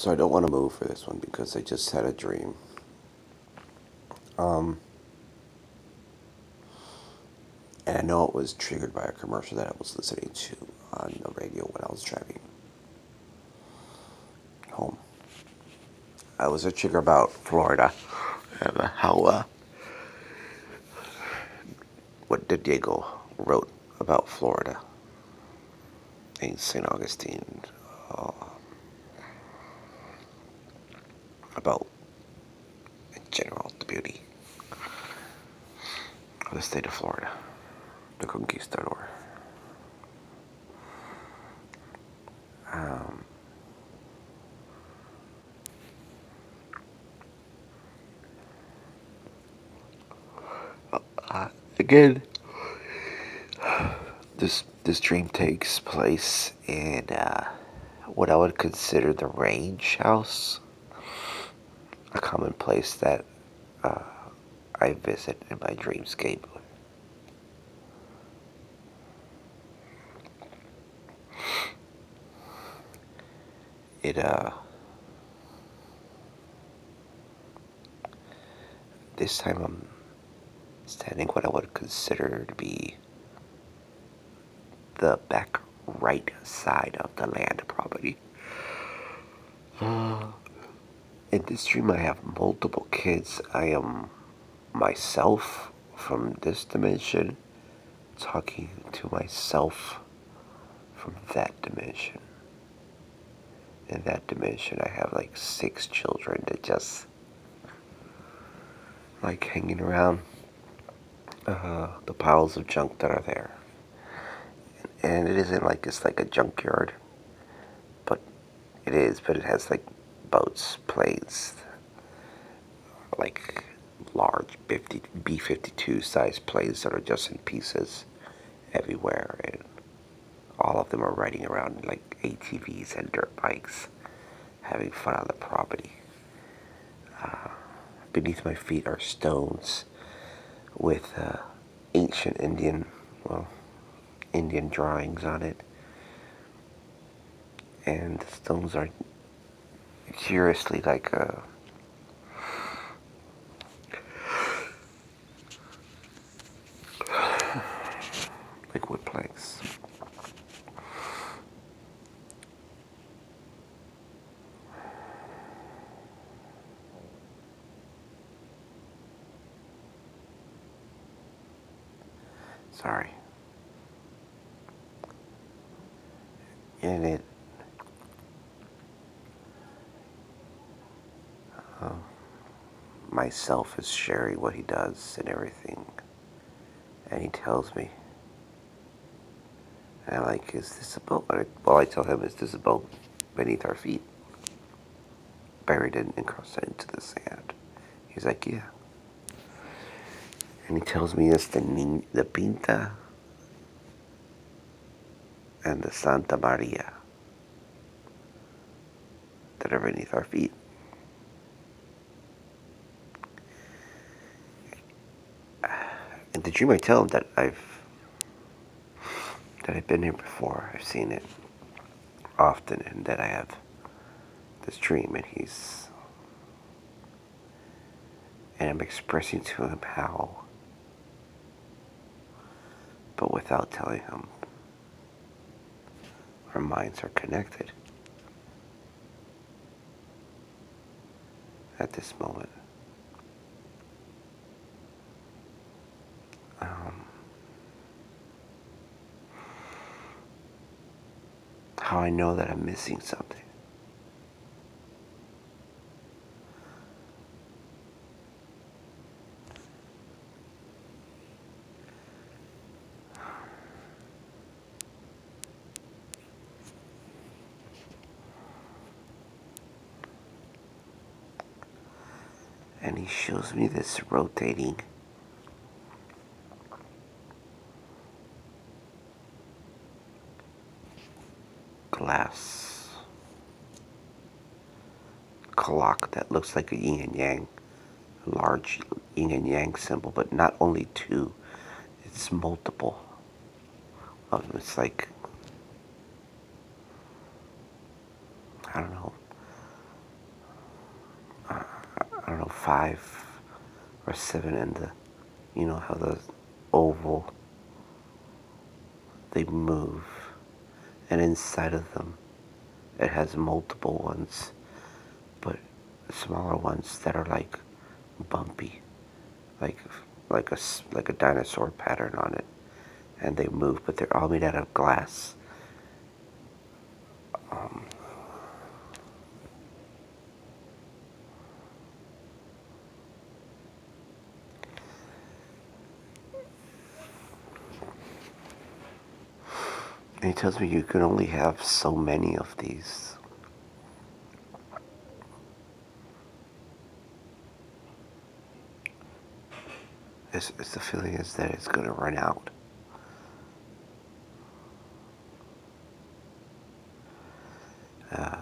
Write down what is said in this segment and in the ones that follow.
So I don't want to move for this one because I just had a dream. Um, and I know it was triggered by a commercial that I was listening to on the radio when I was driving home. It was a trigger about Florida and how what Diego wrote about Florida in St. Augustine, uh, about in general the beauty of the state of Florida, the conquistador. Um, Again, this dream takes place in what I would consider the range house, a common place that uh, I visit in my dreamscape. It This time I'm standing what I would consider to be the back right side of the land property. In this dream, I have multiple kids. I am myself from this dimension talking to myself from that dimension. In that dimension, I have like 6 children that just like hanging around the piles of junk that are there. And it isn't like it's like a junkyard, but it is, but it has like boats, planes, like large B-52 size planes that are just in pieces everywhere, and all of them are riding around like ATVs and dirt bikes, having fun on the property. Beneath my feet are stones with ancient Indian drawings on it, and the stones are curiously like wood planks. Sorry. And it myself is sharing what he does and everything, and he tells me, and I'm like, is this a boat? Well, I tell him, is this a boat beneath our feet, buried in and crossed into the sand? He's like, yeah. And he tells me it's the Pinta and the Santa Maria that are beneath our feet. And the dream, I tell him that I've been here before. I've seen it often, and that I have this dream, and I'm expressing to him how, but without telling him, our minds are connected at this moment. How I know that I'm missing something. And he shows me this rotating glass clock that looks like a yin and yang, a large yin and yang symbol, but not only two, it's multiple of them. It's like, I don't know, 5 or 7 in the, you know how the oval, they move, and inside of them it has multiple ones, but smaller ones that are like bumpy, like like a dinosaur pattern on it, and they move, but they're all made out of glass. Um, and he tells me you can only have so many of these. It's the feeling is that it's going to run out. Uh,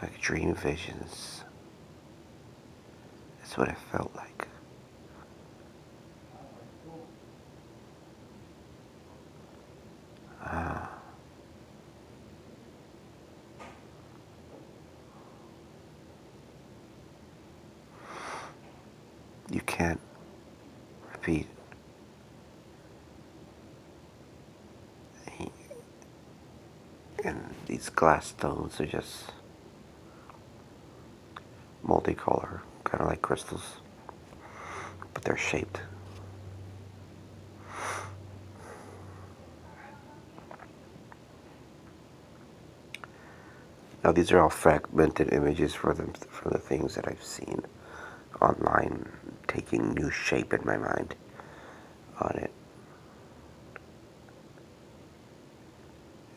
like dream visions. That's what it felt like. Uh, you can't repeat. And these glass stones are just multicolor, kind of like crystals, but they're shaped. Now these are all fragmented images from the things that I've seen online, taking new shape in my mind on it.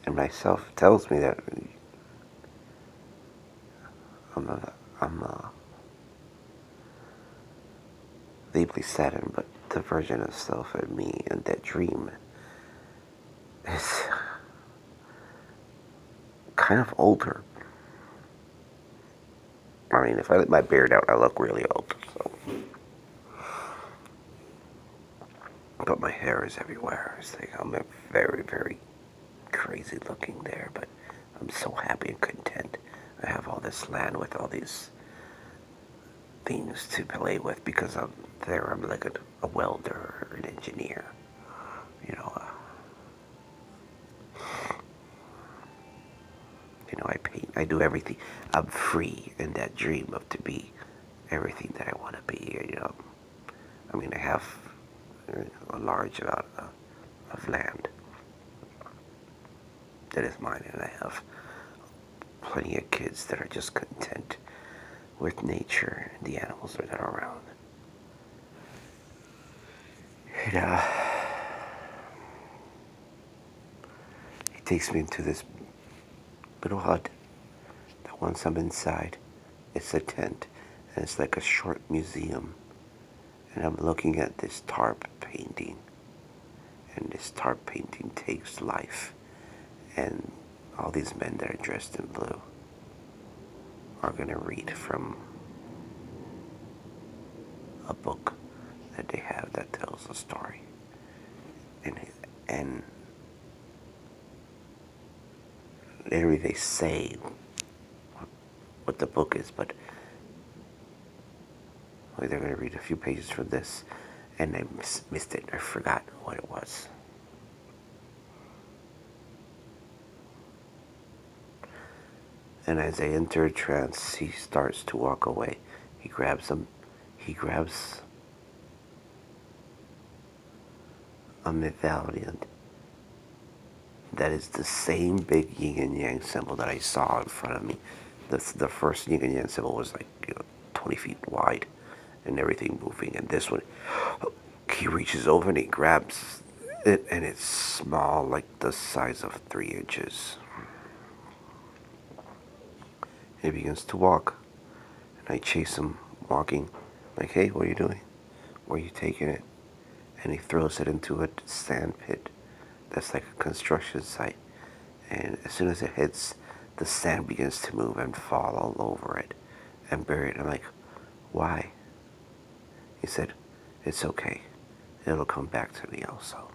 And myself tells me that I'm deeply saddened, but the version of self and me and that dream is kind of older. I mean, if I let my beard out, I look really old. So, but my hair is everywhere. It's like I'm a very, very crazy looking there, but I'm so happy and content. I have all this land with all these things to play with because I'm there. I'm like a welder or an engineer, you know. I paint. I do everything. I'm free in that dream of to be everything that I want to be. I mean, I have a large amount of land that is mine, and I have plenty of kids that are just content with nature and the animals that are around. And, he takes me into this little hut that once I'm inside, it's a tent, and it's like a short museum. And I'm looking at this tarp painting, and this tarp painting takes life. And all these men that are dressed in blue are going to read from a book that they have that tells a story. And literally they say what the book is, but they're going to read a few pages from this, and I missed it. I forgot what it was. And as I enter a trance, he starts to walk away. He grabs a medallion that is the same big yin and yang symbol that I saw in front of me. The first yin and yang symbol was like 20 feet wide and everything moving. And this one, he reaches over and he grabs it, and it's small, like the size of 3 inches. He begins to walk, and I chase him walking. Like, hey, what are you doing? Where are you taking it? And he throws it into a sand pit that's like a construction site. And as soon as it hits, the sand begins to move and fall all over it and bury it. I'm like, why? He said, it's okay. It'll come back to me also.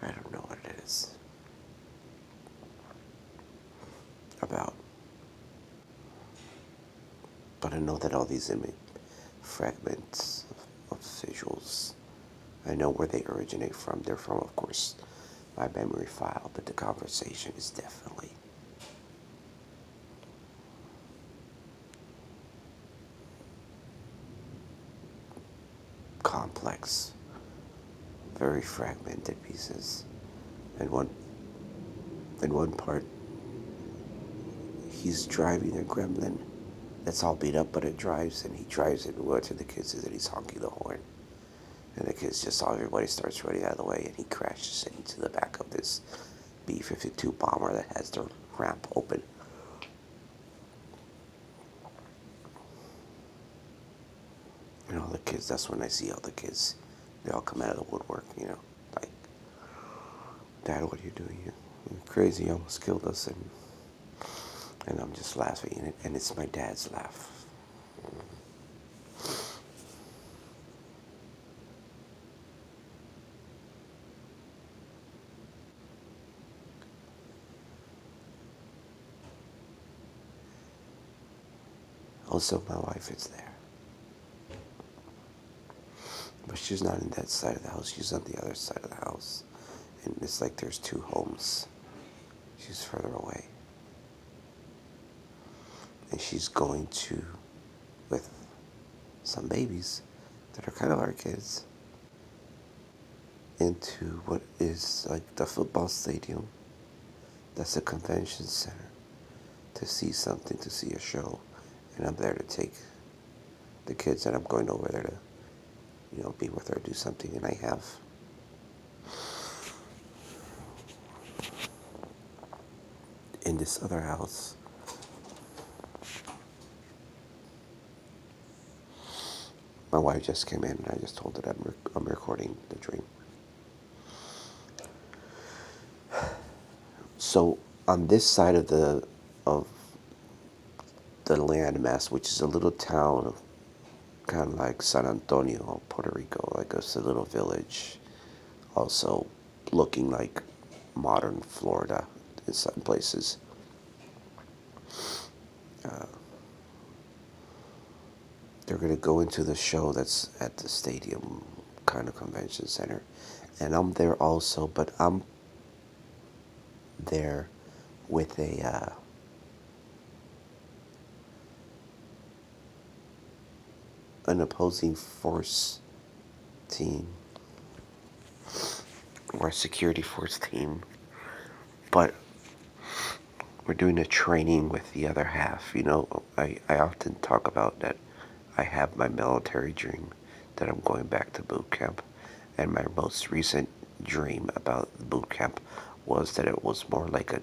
I don't know what it is about, but I know that all these image fragments of visuals, I know where they originate from. They're from, of course, my memory file, but the conversation is definitely complex, very fragmented pieces. And in one part, he's driving a gremlin that's all beat up, but it drives, and he drives it. What to the kids is that he's honking the horn, and the kids just saw everybody starts running out of the way, and he crashes into the back of this B-52 bomber that has the ramp open. And all the kids, that's when I see all the kids, they all come out of the woodwork, like, Dad, what are you doing here? You're crazy, you almost killed us. And I'm just laughing, and it's my dad's laugh. Also, my wife is there. But she's not in that side of the house, she's on the other side of the house. And it's like there's two homes. She's further away. And she's going to, with some babies that are kind of our kids, into what is like the football stadium. That's a convention center, to see something, to see a show. And I'm there to take the kids, and I'm going over there to, be with her, do something. And I have in this other house, my wife just came in, and I just told her that I'm recording the dream. So on this side of the landmass, which is a little town, kind of like San Antonio, Puerto Rico, like it's a little village, also looking like modern Florida in some places. They're going to go into the show that's at the stadium kind of convention center. And I'm there also, but I'm there with an opposing force team, or a security force team. But we're doing a training with the other half. I often talk about that I have my military dream that I'm going back to boot camp. And my most recent dream about boot camp was that it was more like a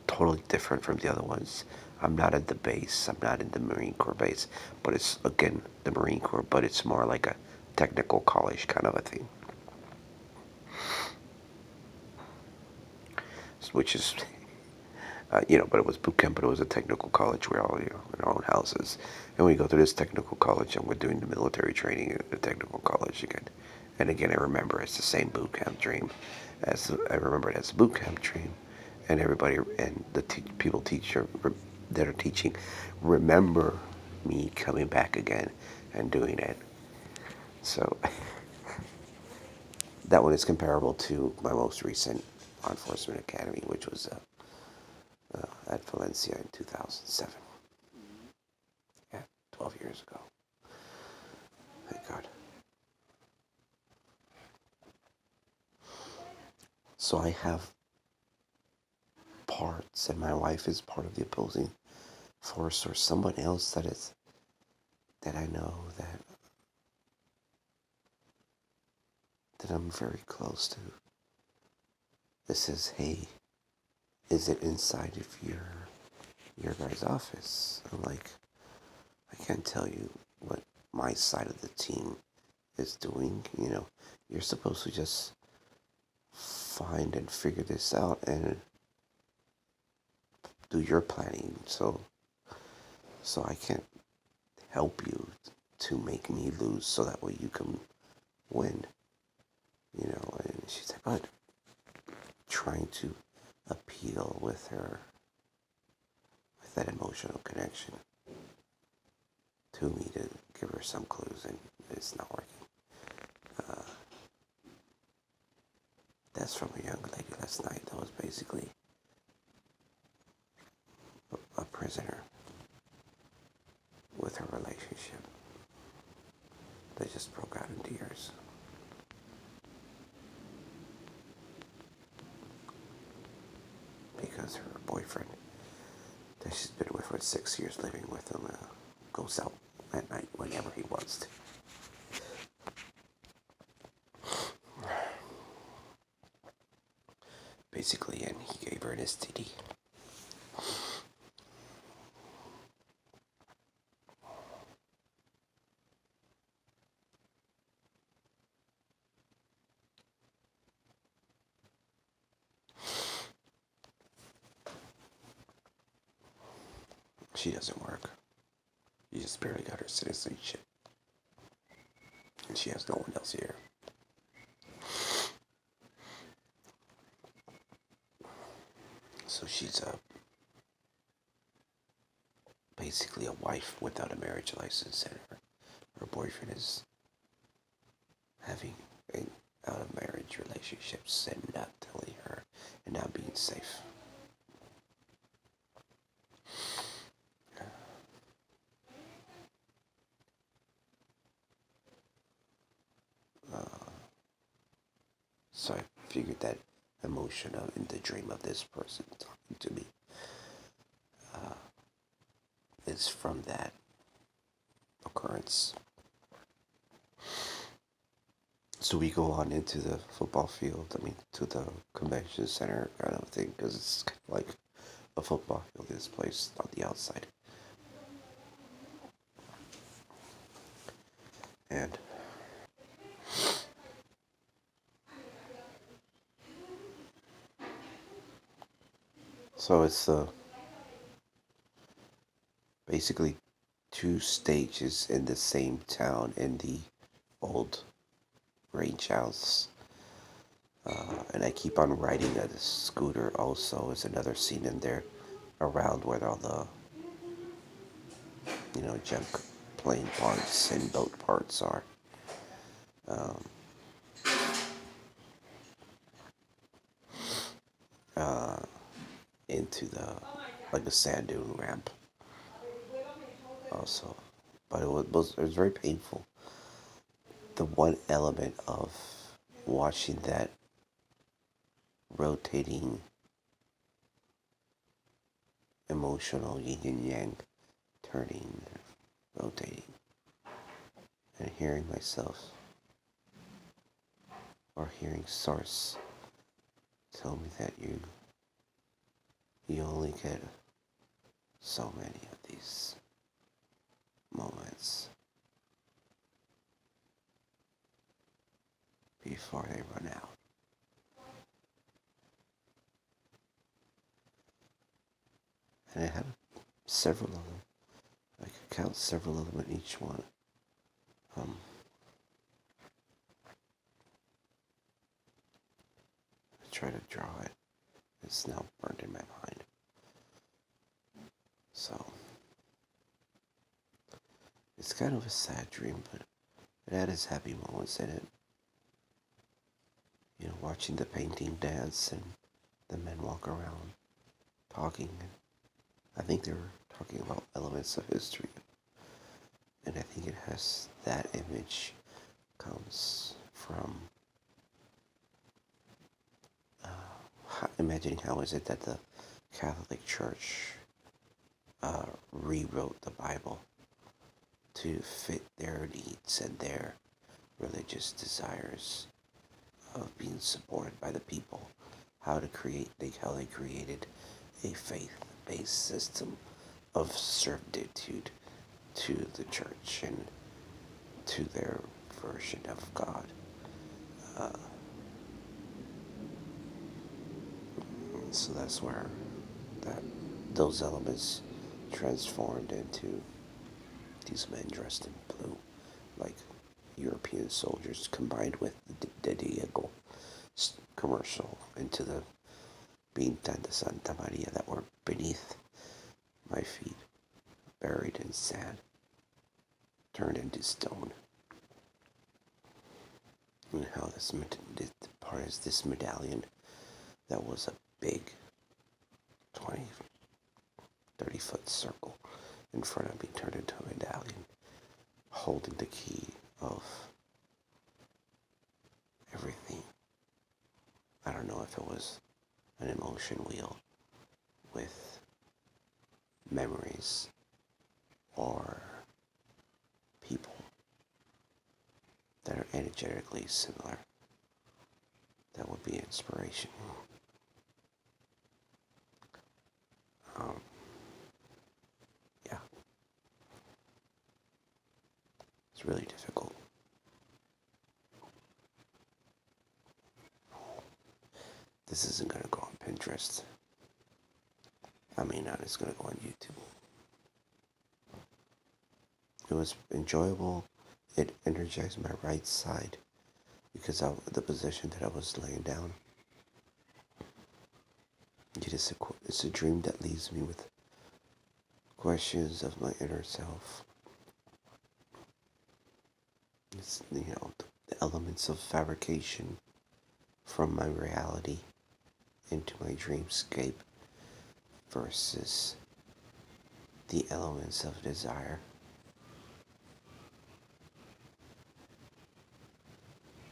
totally different from the other ones. I'm not at the base. I'm not in the Marine Corps base, but it's again the Marine Corps, but it's more like a technical college kind of a thing, which is, but it was boot camp, but it was a technical college. We're all, in our own houses, and we go through this technical college, and we're doing the military training at the technical college again. And again, I remember it's the same boot camp dream, as I remember it as a boot camp dream, and everybody and the people that are teaching remember me coming back again and doing it. So that one is comparable to my most recent law enforcement academy, which was at Valencia in 2007. Yeah, 12 years ago. Thank God. So I have parts, and my wife is part of the opposing force, or someone else that I know that I'm very close to. That says, "Hey, is it inside of your guy's office?" I'm like, I can't tell you what my side of the team is doing. You're supposed to just find and figure this out and do your planning. So I can't help you to make me lose so that way you can win. and she's like, but trying to appeal with her, with that emotional connection to me to give her some clues, and it's not working. Uh, that's from a young lady last night that was basically a prisoner with her relationship. They just broke out in tears because her boyfriend that she's been with for 6 years, living with him, goes out at night whenever he wants to. Basically, and he gave her an STD. She doesn't work. She just barely got her citizenship, and she has no one else here. So she's basically a wife without a marriage license, and her boyfriend is having a out of marriage relationships and not telling her and not being safe. Uh, so I figured that emotion in the dream of this person talking to me uh, is from that occurrence. So we go on into the football field, to the convention center kind of thing, because it's kind of like a football field is placed on the outside. And so it's basically two stages in the same town in the old range house. And I keep on riding a scooter also is another scene in there around where all the, junk plane parts and boat parts are. Um, uh, into the, like a sand dune ramp also. But it was very painful. The one element of watching that rotating emotional yin and yang turning, rotating, and hearing myself or hearing Source tell me that you only get so many of these moments before they run out. And I had several of them. I could count several of them in each one. I try to draw it. It's now burned in my mind. So, it's kind of a sad dream, but it had its happy moments in it. Watching the painting dance and the men walk around talking. I think they were talking about elements of history. And I think it has that image comes from imagining how is it that the Catholic Church rewrote the Bible to fit their needs and their religious desires of being supported by the people. How they created a faith-based system of servitude to the church and to their version of God. So that's where that those elements transformed into these men dressed in blue, like European soldiers combined with the Diego commercial into the Pinta de Santa Maria that were beneath my feet, buried in sand, turned into stone. And how this part is this medallion that was a big 20, 30-foot circle in front of me turned into a medallion holding the key of everything. I don't know if it was an emotion wheel with memories or people that are energetically similar. That would be inspiration. Yeah, it's really difficult. This isn't going to go on Pinterest. I mean, it's going to go on YouTube. It was enjoyable. It energized my right side because of the position that I was laying down. It's a dream that leaves me with questions of my inner self. It's, the elements of fabrication from my reality into my dreamscape versus the elements of desire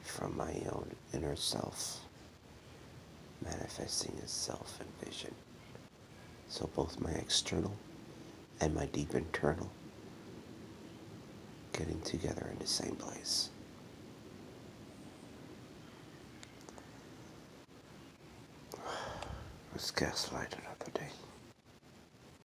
from my own inner self manifesting itself in vision. So both my external and my deep internal getting together in the same place. Let's gaslight another day.